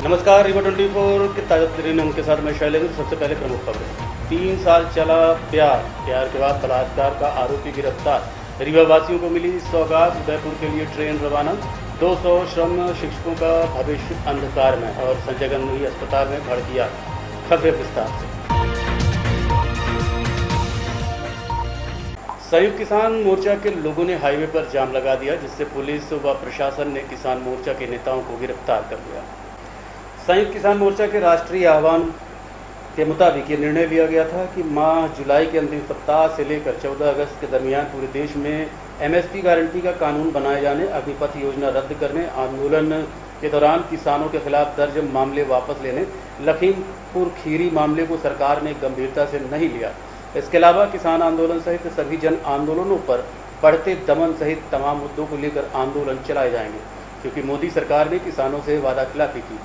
नमस्कार, रिवर 24 के ताजा तरीन अंक के साथ मैं शैलेंद्र। सबसे पहले प्रमुख खबरें। 3 साल चला प्यार के बाद बलात्कार का आरोपी गिरफ्तार। रीवा वासियों को मिली सौगात। उदयपुर के लिए ट्रेन रवाना। 200 श्रम शिक्षकों का भविष्य अंधकार में और संजय गांधी अस्पताल में भड़किया। खबरें विस्तार से। संयुक्त किसान मोर्चा के लोगों ने हाईवे पर जाम लगा दिया, जिससे पुलिस व प्रशासन ने किसान मोर्चा के नेताओं को गिरफ्तार कर लिया। संयुक्त किसान मोर्चा के राष्ट्रीय आह्वान के मुताबिक ये निर्णय लिया गया था कि माह जुलाई के अंतिम सप्ताह से लेकर 14 अगस्त के दरमियान पूरे देश में एमएसपी गारंटी का कानून बनाए जाने, अग्निपथ योजना रद्द करने, आंदोलन के दौरान किसानों के खिलाफ दर्ज मामले वापस लेने, लखीमपुर खीरी मामले को सरकार ने गंभीरता से नहीं लिया। इसके अलावा किसान आंदोलन सहित सभी जन आंदोलनों पर बढ़ते दमन सहित तमाम मुद्दों को लेकर आंदोलन चलाए जाएंगे, क्योंकि मोदी सरकार ने किसानों से वादाखिलाफी की।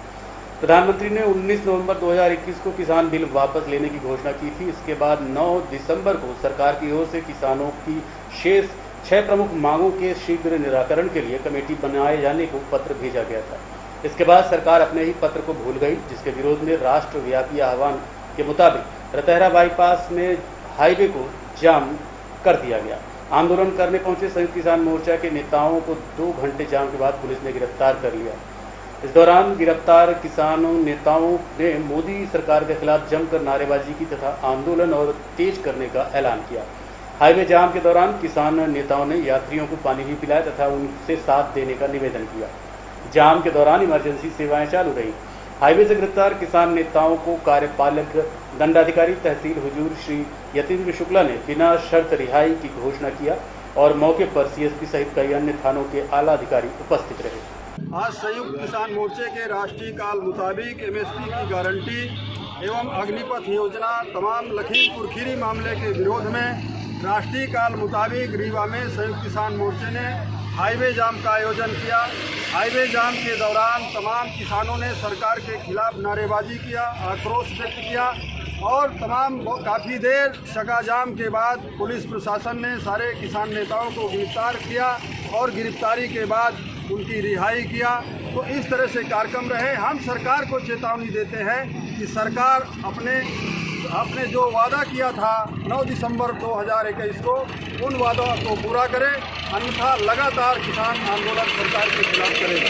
प्रधानमंत्री ने 19 नवंबर 2021 को किसान बिल वापस लेने की घोषणा की थी। इसके बाद 9 दिसंबर को सरकार की ओर से किसानों की शेष 6 प्रमुख मांगों के शीघ्र निराकरण के लिए कमेटी बनाए जाने को पत्र भेजा गया था। इसके बाद सरकार अपने ही पत्र को भूल गई, जिसके विरोध में राष्ट्रव्यापी आह्वान के मुताबिक रतहरा बाईपास में हाईवे को जाम कर दिया गया। आंदोलन करने पहुंचे संयुक्त किसान मोर्चा के नेताओं को 2 घंटे जाम के बाद पुलिस ने गिरफ्तार कर लिया। इस दौरान गिरफ्तार किसानों नेताओं ने मोदी सरकार के खिलाफ जमकर नारेबाजी की तथा आंदोलन और तेज करने का ऐलान किया। हाईवे जाम के दौरान किसान नेताओं ने यात्रियों को पानी भी पिलाया तथा उनसे साथ देने का निवेदन किया। जाम के दौरान इमरजेंसी सेवाएं चालू रही। हाईवे से गिरफ्तार किसान नेताओं को कार्यपालक दंडाधिकारी तहसील हुजूर श्री यतीन्द्र शुक्ला ने बिना शर्त रिहाई की घोषणा किया और मौके पर सीएसपी सहित कई अन्य थानों के आला अधिकारी उपस्थित रहे। आज संयुक्त किसान मोर्चे के राष्ट्रीय काल मुताबिक एमएसपी की गारंटी एवं अग्निपथ योजना तमाम लखीमपुर खीरी मामले के विरोध में राष्ट्रीय काल मुताबिक रीवा में संयुक्त किसान मोर्चे ने हाईवे जाम का आयोजन किया। हाईवे जाम के दौरान तमाम किसानों ने सरकार के खिलाफ नारेबाजी किया, आक्रोश व्यक्त किया और काफ़ी देर चक्का जाम के बाद पुलिस प्रशासन ने सारे किसान नेताओं को गिरफ्तार किया और गिरफ्तारी के बाद उनकी रिहाई किया। तो इस तरह से कार्यक्रम रहे। हम सरकार को चेतावनी देते हैं कि सरकार अपने जो वादा किया था 9 दिसंबर 2021 को, उन वादों को पूरा करे, अन्यथा लगातार किसान आंदोलन सरकार के खिलाफ करेगा।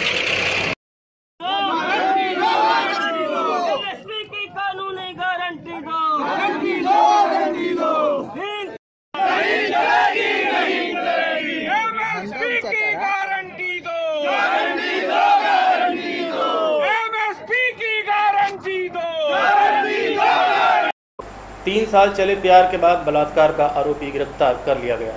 तीन साल चले प्यार के बाद बलात्कार का आरोपी गिरफ्तार कर लिया गया।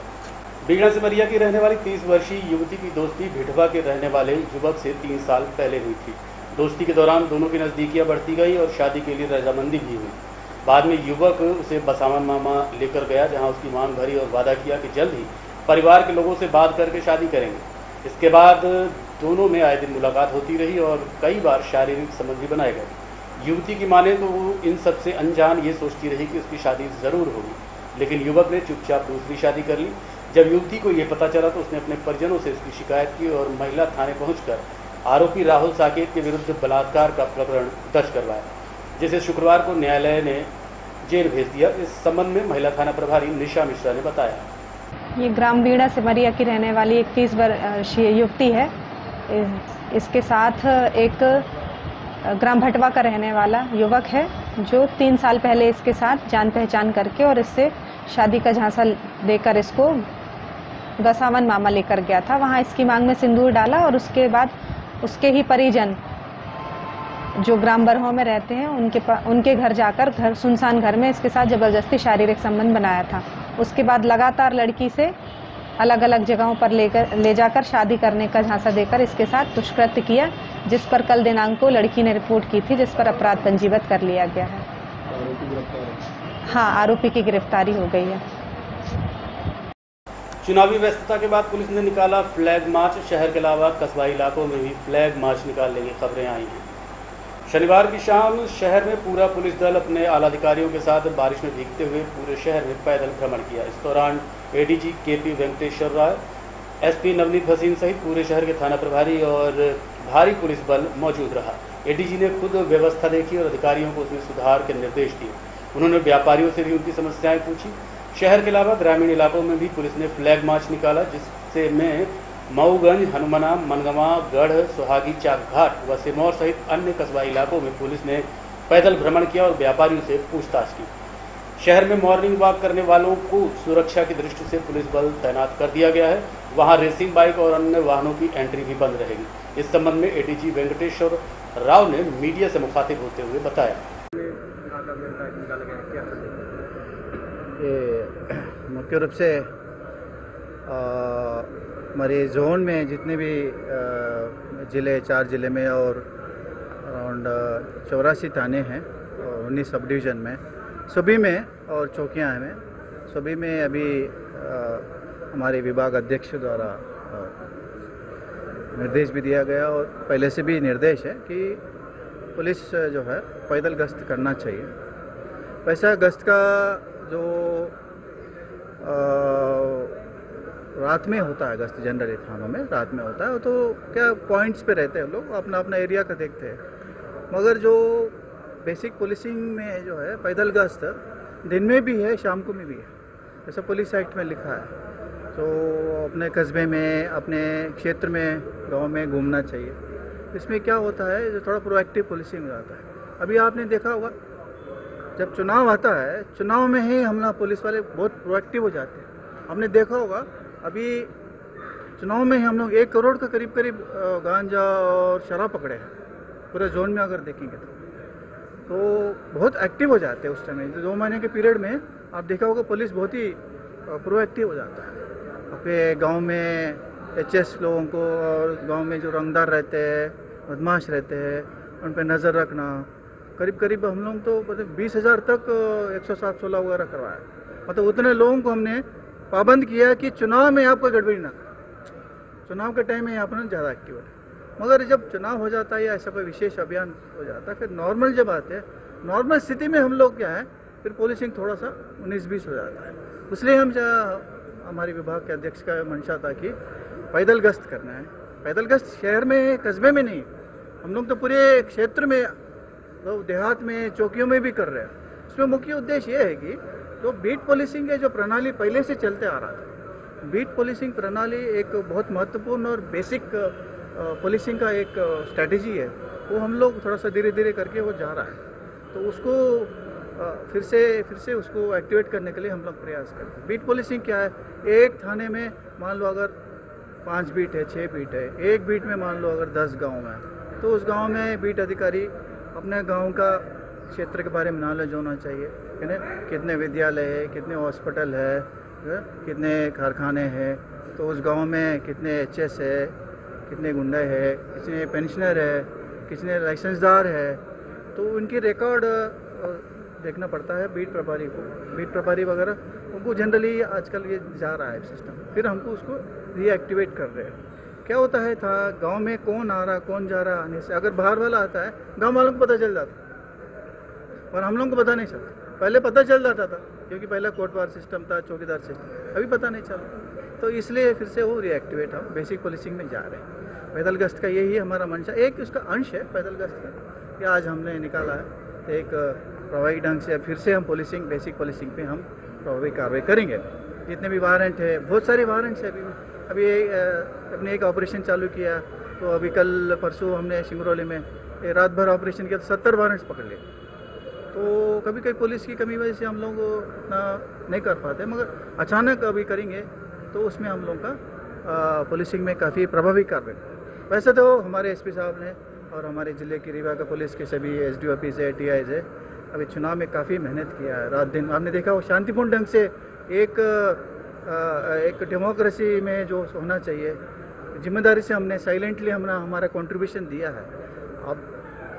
बीड़ा से बरिया की रहने वाली 30 वर्षीय युवती की दोस्ती भिटवा के रहने वाले युवक से 3 साल पहले हुई थी। दोस्ती के दौरान दोनों की नज़दीकियां बढ़ती गई और शादी के लिए रजामंदी भी हुई। बाद में युवक उसे बसावन मामा लेकर गया, जहां उसकी मांग भरी और वादा किया कि जल्द ही परिवार के लोगों से बात करके शादी करेंगे। इसके बाद दोनों में आए दिन मुलाकात होती रही और कई बार शारीरिक संबंध भी बनाए गए। युवती की माने तो वो इन सब से अनजान ये सोचती रही कि उसकी शादी ज़रूर होगी, लेकिन युवक ने चुपचाप दूसरी शादी कर ली। जब युवती को ये पता चला तो उसने अपने परिजनों से इसकी शिकायत की और महिला थाने पहुंचकर आरोपी राहुल साकेत के विरुद्ध बलात्कार का प्रकरण दर्ज करवाया, जिसे शुक्रवार को न्यायालय ने जेल भेज दिया। इस संबंध में महिला थाना प्रभारी निशा मिश्रा ने बताया। ये ग्राम बीड़ा से मरिया की रहने वाली एक 30 वर्षीय युवती है। इसके साथ एक ग्राम भटवा का रहने वाला युवक है, जो 3 साल पहले इसके साथ जान पहचान करके और इससे शादी का झांसा देकर इसको बसावन मामा लेकर गया था। वहां इसकी मांग में सिंदूर डाला और उसके बाद उसके ही परिजन जो ग्राम बरहों में रहते हैं उनके घर जाकर सुनसान घर में इसके साथ जबरदस्ती शारीरिक संबंध बनाया था। उसके बाद लगातार लड़की से अलग अलग जगहों पर ले जाकर शादी करने का झांसा देकर इसके साथ दुष्कृत्य किया, जिस पर कल दिनांक को लड़की ने रिपोर्ट की थी, जिस पर अपराध पंजीबद्ध कर लिया गया है। हाँ, आरोपी की गिरफ्तारी हो गई है। चुनावी व्यस्तता के बाद पुलिस ने निकाला फ्लैग मार्च। शहर के अलावा कस्बाई इलाकों में भी फ्लैग मार्च निकालने की खबरें आई हैं। शनिवार की शाम शहर में पूरा पुलिस दल अपने आला अधिकारियों के साथ बारिश में भीगते हुए पूरे शहर में पैदल भ्रमण किया। इस दौरान एडीजी केपी वेंकटेश्वर राय, एसपी नवनीत भसीन सहित पूरे शहर के थाना प्रभारी और भारी पुलिस बल मौजूद रहा। एडीजी ने खुद व्यवस्था देखी और अधिकारियों को उसमें सुधार के निर्देश दिए। उन्होंने व्यापारियों से भी उनकी समस्याएं पूछी। शहर के अलावा ग्रामीण इलाकों में भी पुलिस ने फ्लैग मार्च निकाला, जिससे में मऊगंज, हनुमना, मनगवा, गढ़, सुहागी, चाकघाट व सिरमौर सहित अन्य कस्बा इलाकों में पुलिस ने पैदल भ्रमण किया और व्यापारियों से पूछताछ की। शहर में मॉर्निंग वॉक करने वालों को सुरक्षा की दृष्टि से पुलिस बल तैनात कर दिया गया है। वहां रेसिंग बाइक और अन्य वाहनों की एंट्री भी बंद रहेगी। इस संबंध में एडीजी वेंकटेश्वर राव ने मीडिया से मुखातिब होते हुए बताया। ये मुख्य रूप से हमारे जोन में जितने भी ज़िले, 4 ज़िले में और अराउंड 84 थाने हैं और 19 सब डिवीज़न में, सभी में और चौकियाँ हैं, सभी में अभी हमारे विभाग अध्यक्ष द्वारा निर्देश भी दिया गया और पहले से भी निर्देश है कि पुलिस जो है पैदल गश्त करना चाहिए। वैसा गश्त का जो रात में होता है, गश्त जनरली थानों में रात में होता है, तो क्या पॉइंट्स पे रहते हैं लोग, अपना अपना एरिया का देखते हैं। मगर जो बेसिक पुलिसिंग में जो है पैदल गश्त दिन में भी है, शाम को में भी है, जैसा पुलिस एक्ट में लिखा है। तो अपने कस्बे में, अपने क्षेत्र में, गांव में घूमना चाहिए। इसमें क्या होता है, जो थोड़ा प्रोएक्टिव पुलिसिंग आता है। अभी आपने देखा होगा जब चुनाव आता है, चुनाव में ही हम लोग पुलिस वाले बहुत प्रोएक्टिव हो जाते हैं। हमने देखा होगा अभी चुनाव में ही हम लोग 1 करोड़ का करीब गांजा और शराब पकड़े हैं पूरे जोन में। अगर देखेंगे तो बहुत एक्टिव हो जाते हैं उस टाइम। 2 महीने के पीरियड में आप देखा होगा पुलिस बहुत ही प्रोएक्टिव हो जाता है। अपने गांव में एचएस लोगों को और गांव में जो रंगदार रहते हैं, बदमाश रहते हैं, उन पर नज़र रखना। करीब हम लोग तो मतलब 20,000 तक 107-16 वगैरह करवाया। मतलब उतने लोगों को हमने पाबंद किया कि चुनाव में आपको गड़बड़ी ना करें। चुनाव के टाइम में यहाँ पर ज़्यादा एक्टिव है। मगर जब चुनाव हो जाता है या ऐसा कोई विशेष अभियान हो जाता है, फिर नॉर्मल जब आते हैं, नॉर्मल स्थिति में हम लोग क्या है, फिर पुलिसिंग थोड़ा सा 19-20 हो जाता है। इसलिए हमारे विभाग के अध्यक्ष का मंशा था कि पैदल गश्त करना है। पैदल गश्त शहर में, कस्बे में नहीं, हम लोग तो पूरे क्षेत्र में, तो देहात में, चौकियों में भी कर रहे हैं। इसमें मुख्य उद्देश्य ये है कि जो बीट पुलिसिंग है, जो प्रणाली पहले से चलते आ रहा था, बीट पुलिसिंग प्रणाली एक बहुत महत्वपूर्ण और बेसिक पुलिसिंग का एक स्ट्रैटेजी है। वो हम लोग थोड़ा सा धीरे धीरे करके वो जा रहा है। तो उसको फिर से उसको एक्टिवेट करने के लिए हम लोग प्रयास करते हैं। बीट पुलिसिंग क्या है, एक थाने में मान लो अगर 5 बीट है, 6 बीट है, एक बीट में मान लो अगर 10 गांव है, तो उस गांव में बीट अधिकारी अपने गांव का क्षेत्र के बारे में नॉलेज होना चाहिए। कितने विद्यालय है, कितने हॉस्पिटल है, कितने कारखाने हैं, तो उस गांव में कितने एचएस है, कितने गुंडे है, कितने पेंशनर है, कितने लाइसेंसदार है, तो उनकी रिकॉर्ड देखना पड़ता है बीट प्रभारी को। बीट प्रभारी वगैरह उनको जनरली आजकल ये जा रहा है सिस्टम, फिर हमको उसको रीएक्टिवेट कर रहे हैं। क्या होता है था, गांव में कौन आ रहा, कौन जा रहा, आने से अगर बाहर वाला आता है, गांव वालों को पता चल जाता और हम लोगों को पता नहीं चलता। पहले पता चल जाता था क्योंकि पहले कोटवार सिस्टम था, चौकीदार सिस्टम, अभी पता नहीं चला। तो इसलिए फिर से वो रीएक्टिवेट हम बेसिक पुलिसिंग में जा रहे हैं। पैदल गश्त का यही हमारा मंशा, एक उसका अंश है पैदल गश्त का, कि आज हमने निकाला है एक प्रभावी ढंग से। फिर से हम पुलिसिंग, बेसिक पुलिसिंग पे हम प्रभावी कार्रवाई करेंगे। जितने भी वारंट है, बहुत सारे वारंट्स है। अभी अपने एक ऑपरेशन चालू किया, तो अभी कल परसों हमने सिंगरौली में रात भर ऑपरेशन किया, तो 70 वारंट्स पकड़ लिए। तो कभी कभी पुलिस की कमी वजह से हम लोग उतना नहीं कर पाते, मगर अचानक अभी करेंगे तो उसमें हम लोग का पुलिसिंग में काफ़ी प्रभावी कार्रवाई। वैसे तो हमारे एसपी साहब ने और हमारे ज़िले की रीवा का पुलिस के सभी एसडीओपी से, टीआई से अभी चुनाव में काफ़ी मेहनत किया है। रात दिन आपने देखा वो शांतिपूर्ण ढंग से एक डेमोक्रेसी में जो होना चाहिए, जिम्मेदारी से हमने साइलेंटली हमारा कंट्रीब्यूशन दिया है। अब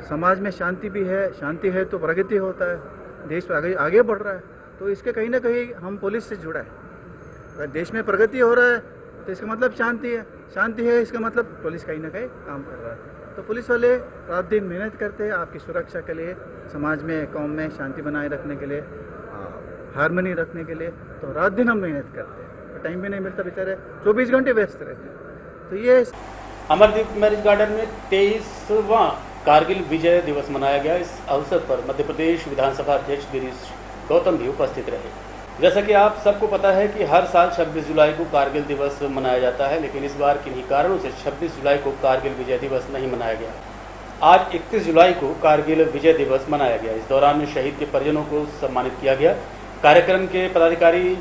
समाज में शांति भी है, शांति है तो प्रगति होता है, देश आगे बढ़ रहा है। तो इसके कहीं ना कहीं हम पुलिस से जुड़ा है। अगर देश में प्रगति हो रहा है तो इसका मतलब शांति है, शांति है इसका मतलब पुलिस कहीं ना कहीं काम कर रहा है। तो पुलिस वाले रात दिन मेहनत करते हैं आपकी सुरक्षा के लिए, समाज में, कौम में शांति बनाए रखने के लिए, हार्मनी रखने के लिए। तो रात दिन हम मेहनत करते हैं। टाइम भी नहीं मिलता, बेचारे 24 घंटे व्यस्त रहते हैं। तो ये अमरदीप मैरिज गार्डन में 23वां कारगिल विजय दिवस मनाया गया। इस अवसर पर मध्य प्रदेश विधानसभा अध्यक्ष गिरीश गौतम भी उपस्थित रहे। जैसा कि आप सबको पता है कि हर साल 26 जुलाई को कारगिल दिवस मनाया जाता है, लेकिन इस बार किन्हीं कारणों से 26 जुलाई को कारगिल विजय दिवस नहीं मनाया गया। आज 31 जुलाई को कारगिल विजय दिवस मनाया गया। इस दौरान शहीद के परिजनों को सम्मानित किया गया। कार्यक्रम के पदाधिकारी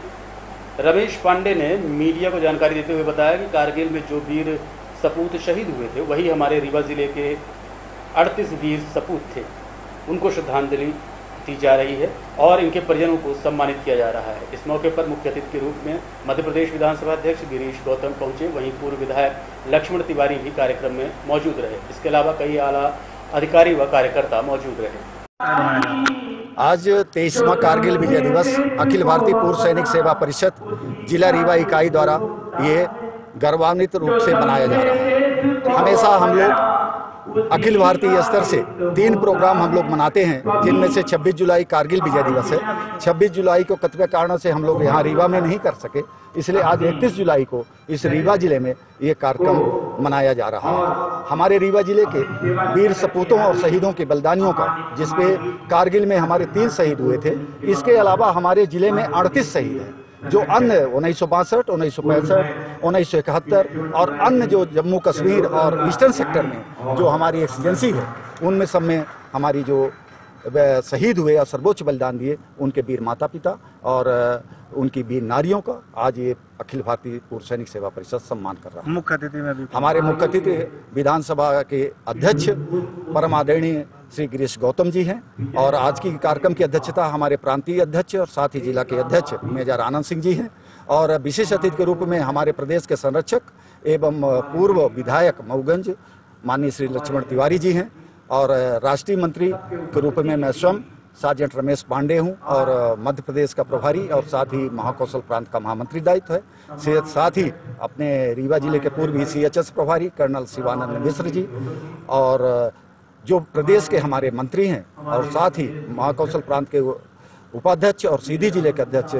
रमेश पांडे ने मीडिया को जानकारी देते हुए बताया कि कारगिल में जो वीर सपूत शहीद हुए थे वही हमारे रीवा जिले के 38 वीर सपूत थे। उनको श्रद्धांजलि दी जा रही है और इनके परिजनों को सम्मानित किया जा रहा है। इस मौके पर मुख्य अतिथि के रूप में मध्य प्रदेश विधानसभा अध्यक्ष गिरीश गौतम पहुंचे। वहीं पूर्व विधायक लक्ष्मण तिवारी भी कार्यक्रम में मौजूद रहे। इसके अलावा कई आला अधिकारी व कार्यकर्ता मौजूद रहे। आज 23वां कारगिल विजय दिवस अखिल भारतीय पूर्व सैनिक सेवा परिषद जिला रीवा इकाई द्वारा ये गौरवान्वित रूप से मनाया जा रहा है। हमेशा हम लोग अखिल भारतीय स्तर से 3 प्रोग्राम हम लोग मनाते हैं, जिनमें से 26 जुलाई कारगिल विजय दिवस है। 26 जुलाई को कतिपय कारणों से हम लोग यहाँ रीवा में नहीं कर सके, इसलिए आज 31 जुलाई को इस रीवा जिले में ये कार्यक्रम मनाया जा रहा है। हमारे रीवा जिले के वीर सपूतों और शहीदों के बलिदानियों का, जिसपे कारगिल में हमारे 3 शहीद हुए थे। इसके अलावा हमारे जिले में 38 शहीद हैं, जो अन्य 1962, 1965, 1971 और अन्य जो जम्मू कश्मीर और ईस्टर्न सेक्टर में जो हमारी एक्सीडेंसी है, उनमें सब में हमारी जो शहीद हुए और सर्वोच्च बलिदान दिए, उनके वीर माता पिता और उनकी वीर नारियों का आज ये अखिल भारतीय पूर्व सैनिक सेवा परिषद सम्मान कर रहा है। मुख्य अतिथि में भी हमारे मुख्य अतिथि विधानसभा के अध्यक्ष परम आदरणीय श्री गिरीश गौतम जी हैं और आज की कार्यक्रम की अध्यक्षता हमारे प्रांतीय अध्यक्ष और साथ ही जिला के अध्यक्ष मेजर आनंद सिंह जी हैं और विशेष अतिथि के रूप में हमारे प्रदेश के संरक्षक एवं पूर्व विधायक मऊगंज माननीय श्री लक्ष्मण तिवारी जी हैं और राष्ट्रीय मंत्री के रूप में मैं स्वयं सार्जेंट रमेश पांडे हूं और मध्य प्रदेश का प्रभारी और साथ ही महाकौशल प्रांत का महामंत्री दायित्व है। साथ ही अपने रीवा जिले के पूर्व CHS प्रभारी कर्नल शिवानंद मिश्र जी और जो प्रदेश के हमारे मंत्री हैं और साथ ही महाकौशल प्रांत के उपाध्यक्ष और सीधी जिले के अध्यक्ष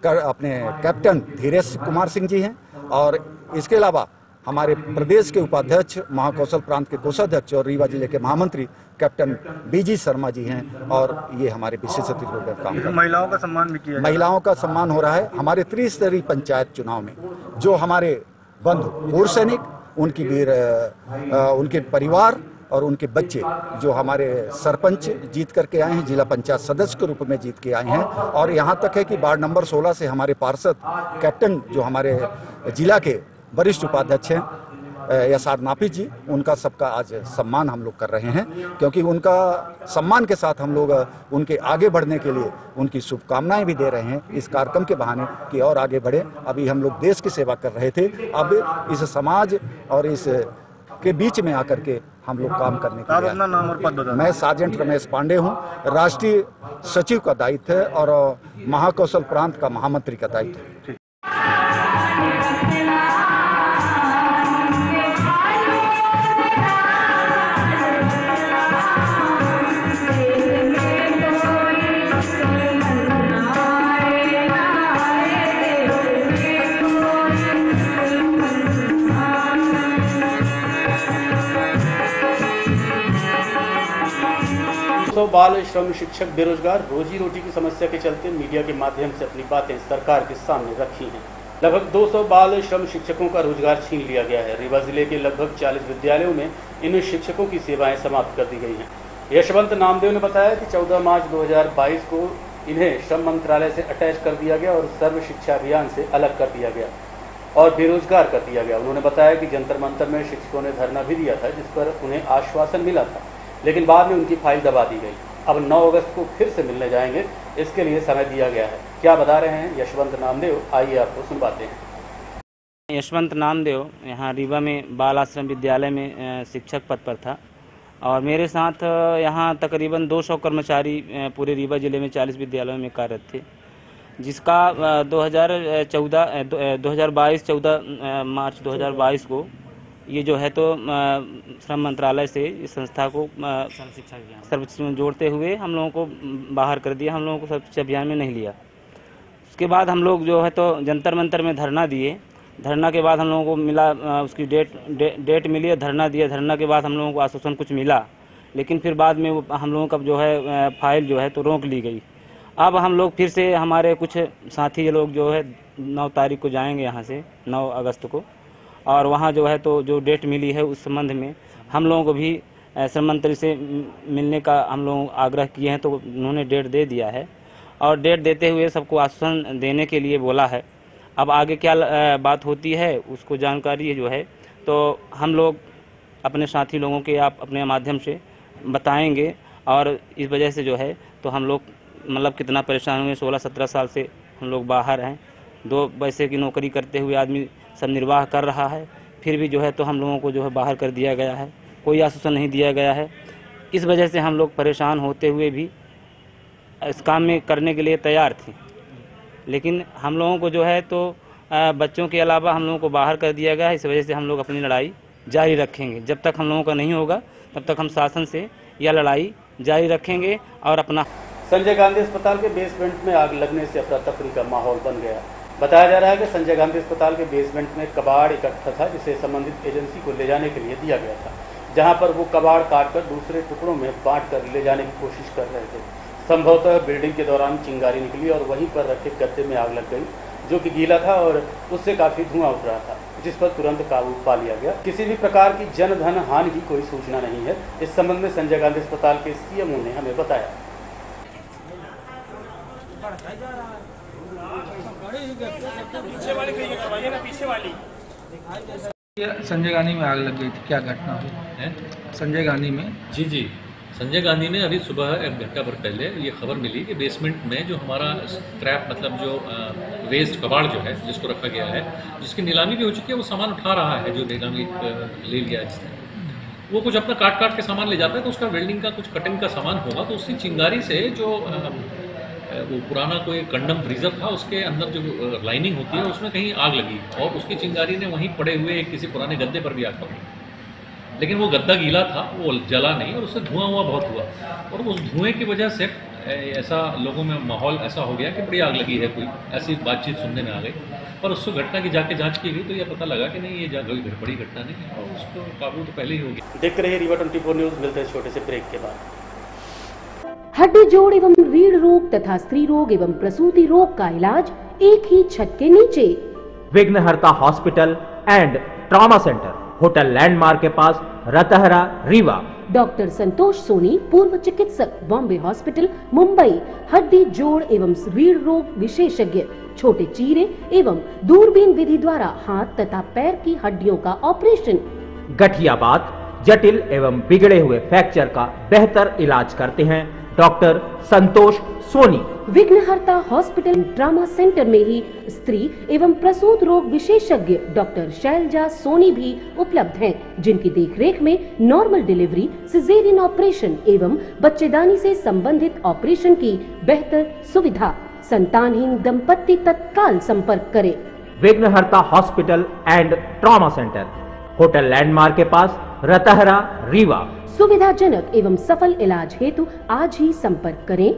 अपने कैप्टन धीरेश कुमार सिंह जी हैं और इसके अलावा हमारे प्रदेश के उपाध्यक्ष महाकौशल प्रांत के कोषाध्यक्ष और रीवा जिले के महामंत्री कैप्टन BG शर्मा जी हैं और ये हमारे विशेष अतिथि रूप में काम कर रहे हैं। महिलाओं का सम्मान भी किया, महिलाओं का सम्मान हो रहा है। हमारे त्रिस्तरीय पंचायत चुनाव में जो हमारे बंधु पूर्व सैनिक, उनकी वीर उनके परिवार और उनके बच्चे जो हमारे सरपंच जीत करके आए हैं, जिला पंचायत सदस्य के रूप में जीत के आए हैं और यहाँ तक है कि वार्ड नंबर 16 से हमारे पार्षद कैप्टन जो हमारे जिला के वरिष्ठ उपाध्यक्ष हैं SR नापी जी, उनका सबका आज सम्मान हम लोग कर रहे हैं क्योंकि उनका सम्मान के साथ हम लोग उनके आगे बढ़ने के लिए उनकी शुभकामनाएं भी दे रहे हैं इस कार्यक्रम के बहाने कि और आगे बढ़े। अभी हम लोग देश की सेवा कर रहे थे, अब इस समाज और इस के बीच में आकर के हम लोग काम करने के लिए। अपना नाम और पद बताएं। मैं सार्जेंट रमेश पांडे हूँ, राष्ट्रीय सचिव का दायित्व है और महाकौशल प्रांत का महामंत्री का दायित्व है। बाल श्रम शिक्षक बेरोजगार रोजी रोटी की समस्या के चलते मीडिया के माध्यम से अपनी बातें सरकार के सामने रखी हैं। लगभग 200 बाल श्रम शिक्षकों का रोजगार छीन लिया गया है। रीवा जिले के लगभग 40 विद्यालयों में इन शिक्षकों की सेवाएं समाप्त कर दी गई हैं। यशवंत नामदेव ने बताया कि 14 मार्च 2022 को इन्हें श्रम मंत्रालय से अटैच कर दिया गया और सर्व शिक्षा अभियान से अलग कर दिया गया और बेरोजगार कर दिया गया। उन्होंने बताया कि जंतर मंतर में शिक्षकों ने धरना भी दिया था, जिस पर उन्हें आश्वासन मिला था, लेकिन बाद में उनकी फाइल दबा दी गई। अब 9 अगस्त को फिर से मिलने जाएंगे, इसके लिए समय दिया गया है। क्या बता रहे हैं यशवंत नामदेव, आइए आपको सुनवाते हैं। यशवंत नामदेव यहाँ रीवा में बाल आश्रम विद्यालय में शिक्षक पद पर था और मेरे साथ यहाँ तकरीबन 200 कर्मचारी पूरे रीवा जिले में 40 विद्यालयों में कार्यरत थे, जिसका 14 मार्च 2022 को ये जो है तो श्रम मंत्रालय से इस संस्था को सर्व शिक्षा में जोड़ते हुए हम लोगों को बाहर कर दिया। हम लोगों को सर्व शिक्षा अभियान में नहीं लिया। उसके बाद हम लोग जो है तो जंतर मंतर में धरना दिए। धरना के बाद हम लोगों को मिला उसकी डेट मिली है, धरना दिया। धरना के बाद हम लोगों को आश्वासन कुछ मिला, लेकिन फिर बाद में वो हम लोगों का जो है फाइल जो है तो रोक ली गई। अब हम लोग फिर से हमारे कुछ साथी लोग जो है 9 तारीख को जाएंगे यहाँ से, 9 अगस्त को, और वहाँ जो है तो जो डेट मिली है उस संबंध में हम लोगों को भी श्रम मंत्री से मिलने का हम लोग आग्रह किए हैं, तो उन्होंने डेट दे दिया है और डेट देते हुए सबको आश्वासन देने के लिए बोला है। अब आगे क्या बात होती है उसको जानकारी जो है तो हम लोग अपने साथी लोगों के आप अपने माध्यम से बताएंगे। और इस वजह से जो है तो हम लोग मतलब कितना परेशान हुए, 16-17 साल से हम लोग बाहर हैं, 2 पैसे की नौकरी करते हुए आदमी सब निर्वाह कर रहा है, फिर भी जो है तो हम लोगों को जो है बाहर कर दिया गया है, कोई आश्वासन नहीं दिया गया है। इस वजह से हम लोग परेशान होते हुए भी इस काम में करने के लिए तैयार थे, लेकिन हम लोगों को जो है तो बच्चों के अलावा हम लोगों को बाहर कर दिया गया है। इस वजह से हम लोग अपनी लड़ाई जारी रखेंगे। जब तक हम लोगों का नहीं होगा तब तक हम शासन से यह लड़ाई जारी रखेंगे। और अपना संजय गांधी अस्पताल के बेसमेंट में आग लगने से अफरा तफरी का माहौल बन गया। बताया जा रहा है कि संजय गांधी अस्पताल के बेसमेंट में कबाड़ इकट्ठा था, जिसे संबंधित एजेंसी को ले जाने के लिए दिया गया था, जहां पर वो कबाड़ काटकर दूसरे टुकड़ों में बांटकर ले जाने की कोशिश कर रहे थे। संभवतः बिल्डिंग के दौरान चिंगारी निकली और वहीं पर रखे गद्दे में आग लग गई, जो कि गीला था और उससे काफी धुआं उठ रहा था, जिस पर तुरंत काबू पा लिया गया। किसी भी प्रकार की जन धन हानि की कोई सूचना नहीं है। इस संबंध में संजय गांधी अस्पताल के सीएमओ ने हमें बताया। संजय गांधी में आग लग गई थी, क्या घटना हुई है संजय गांधी में? जी संजय गांधी में अभी सुबह 1 घंटा भर पहले ये खबर मिली कि बेसमेंट में जो हमारा स्क्रैप मतलब जो वेस्ट कबाड़ जो है जिसको रखा गया है, जिसकी नीलामी भी हो चुकी है, वो सामान उठा रहा है जो नीलामी ले लिया है जिसने, वो कुछ अपना काट के सामान ले जाता है, तो उसका वेल्डिंग का कुछ कटिंग का सामान होगा, तो उसकी चिंगारी से जो वो पुराना कोई कंडम फ्रीजर था उसके अंदर जो लाइनिंग होती है उसमें कहीं आग लगी और उसकी चिंगारी ने वहीं पड़े हुए किसी पुराने गद्दे पर भी आग पकड़ी। लेकिन वो गद्दा गीला था, वो जला नहीं और उससे धुआं बहुत हुआ और उस धुएं की वजह से ऐसा लोगों में माहौल ऐसा हो गया कि बड़ी आग लगी है, कोई ऐसी बातचीत सुनने में आ गई। और उसको घटना की जाके जांच की गई तो यह पता लगा कि नहीं, ये बड़ी घटना नहीं है और उसको काबू तो पहले ही हो गया। देखते रहिए रीवा 24 न्यूज। मिलते हैं छोटे से ब्रेक के बाद। हड्डी जोड़ एवं रीढ़ रोग तथा स्त्री रोग एवं प्रसूति रोग का इलाज एक ही छत के नीचे। विघ्नहर्ता hospital and trauma centre, hotel landmark के पास, रतहरा, रीवा। डॉक्टर संतोष सोनी, पूर्व चिकित्सक, बॉम्बे हॉस्पिटल, मुंबई। हड्डी जोड़ एवं रीढ़ रोग विशेषज्ञ, छोटे चीरे एवं दूरबीन विधि द्वारा हाथ तथा पैर की हड्डियों का ऑपरेशन। गठियाबात, जटिल एवं बिगड़े हुए फ्रैक्चर का बेहतर इलाज करते हैं डॉक्टर संतोष सोनी। विघ्नहर्ता हॉस्पिटल ट्रॉमा सेंटर में ही स्त्री एवं प्रसूत रोग विशेषज्ञ डॉक्टर शैलजा सोनी भी उपलब्ध हैं, जिनकी देखरेख में नॉर्मल डिलीवरी, सिजेरियन ऑपरेशन एवं बच्चेदानी से संबंधित ऑपरेशन की बेहतर सुविधा। संतानहीन दंपत्ति तत्काल संपर्क करें। विघ्नहर्ता hospital and trauma centre, hotel landmark के पास, रतहरा, रीवा। सुविधाजनक एवं सफल इलाज हेतु आज ही संपर्क करें।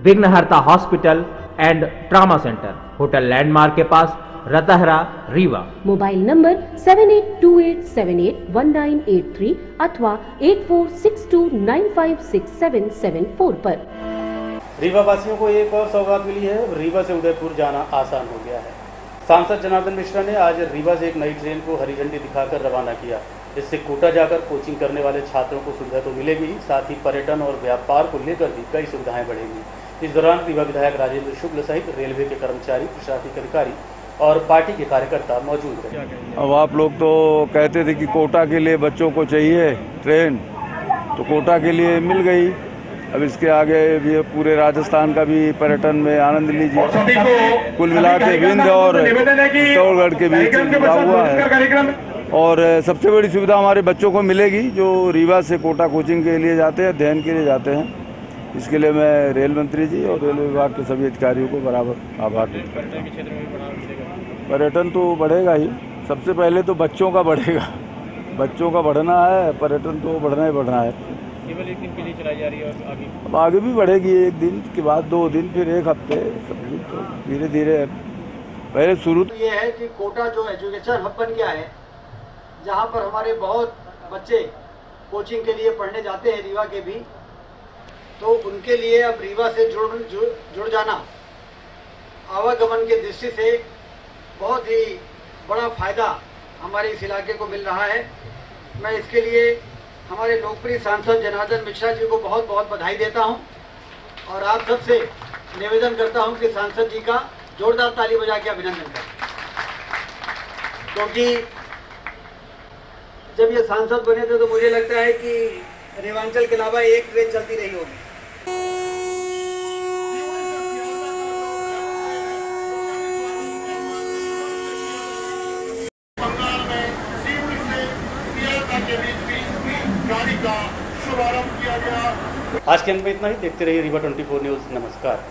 विघ्नहर्ता hospital and trauma centre, hotel landmark के पास, रतहरा, रीवा। मोबाइल नंबर 7828781983 अथवा 8462956774 पर। रीवा वासियों को एक और सौगात मिली है। रीवा से उदयपुर जाना आसान हो गया है। सांसद जनार्दन मिश्रा ने आज रीवा से एक नई ट्रेन को हरी झंडी दिखाकर रवाना किया। इससे कोटा जाकर कोचिंग करने वाले छात्रों को सुविधा तो मिलेगी, साथ ही पर्यटन और व्यापार को लेकर भी कई सुविधाएं बढ़ेंगी। इस दौरान रीवा विधायक राजेंद्र शुक्ल सहित रेलवे के कर्मचारी, प्रशासनिक अधिकारी और पार्टी के कार्यकर्ता मौजूद रहे। अब आप लोग तो कहते थे कि कोटा के लिए बच्चों को चाहिए ट्रेन, तो कोटा के लिए मिल गई। अब इसके आगे भी पूरे राजस्थान का भी पर्यटन में आनंद लीजिए। कुल मिला के विंध्य और चित्तौड़गढ़ के बीच जुड़ा हुआ है और सबसे बड़ी सुविधा हमारे बच्चों को मिलेगी जो रीवा से कोटा कोचिंग के लिए जाते हैं, अध्ययन के लिए जाते हैं। इसके लिए मैं रेल मंत्री जी और रेलवे विभाग के सभी अधिकारियों को बराबर आभार व्यक्त करता हूँ। पर्यटन तो बढ़ेगा ही, सबसे पहले तो बच्चों का बढ़ेगा। बच्चों का बढ़ना है, पर्यटन तो बढ़ना ही बढ़ना है। केवल एक दिन के लिए चलाई जा रही है और आगे अब आगे भी बढ़ेगी, एक दिन के बाद 2 दिन, फिर एक हफ्ते, तो धीरे धीरे पहले शुरू। तो ये है कि कोटा जो एजुकेशन हब बन गया है, जहाँ पर हमारे बहुत बच्चे कोचिंग के लिए पढ़ने जाते हैं, रीवा के भी, तो उनके लिए अब रीवा से जुड़ जाना आवागमन की दृष्टि से बहुत ही बड़ा फायदा हमारे इस इलाके को मिल रहा है। मैं इसके लिए हमारे लोकप्रिय सांसद जनार्दन मिश्रा जी को बहुत बहुत बधाई देता हूं और आप सबसे निवेदन करता हूं कि सांसद जी का जोरदार ताली बजा के अभिनंदन करें, क्योंकि जब ये सांसद बने थे तो मुझे लगता है कि रेवांचल के अलावा एक ट्रेन चलती रही होगी। आज के अंक में इतना ही। देखते रहिए रीवा 24 न्यूज़। नमस्कार।